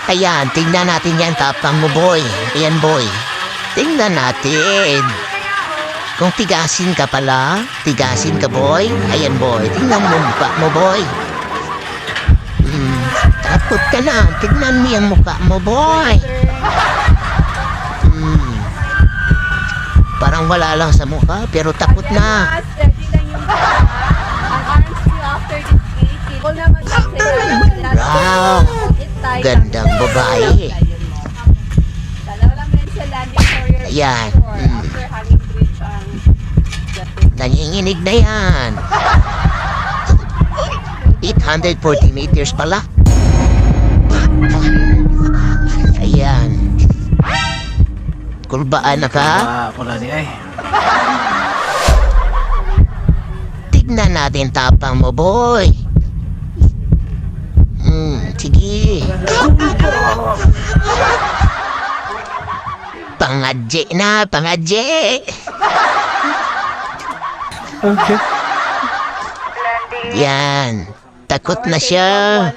Ayan, tingnan natin yan, tapang mo, boy. Ayan, boy. Tingnan natin. Kung tigasin ka pala, tigasin ka, boy. Ayan, boy. Tingnan mo mukha mo, boy. Takot ka na. Tingnan mo yung mukha mo, boy. Parang wala lang sa mukha, pero takot na. Wow! Gandang babae. Ayan. Nanginginig na yan. 840 meters pala. Ayan. Kulbaan na ka? Wala di ay. Tignan natin tapang mo, boy. Sige. Pangadje na, pangadje. Okay. Yan. Takot na siya.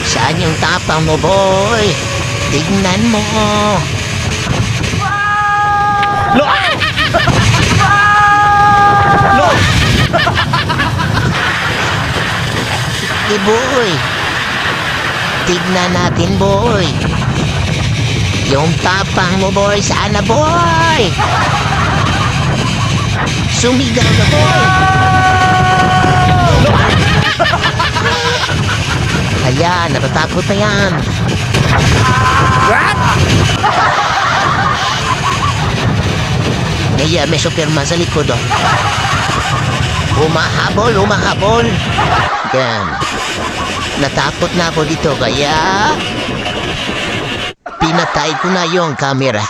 Saan yung tapang mo, boy? Tignan mo. Lo! Lo! Sige, boy. Tignan natin, boy. Yung tapang mo, boy. Sana, boy. Sumigaw na, boy. Ayan, natatakot na yan. What? Ngayon, may superman sa likod, oh. Humahabol, humahabol. Yan. Natakot na ako dito, kaya pinatay ko na yung camera.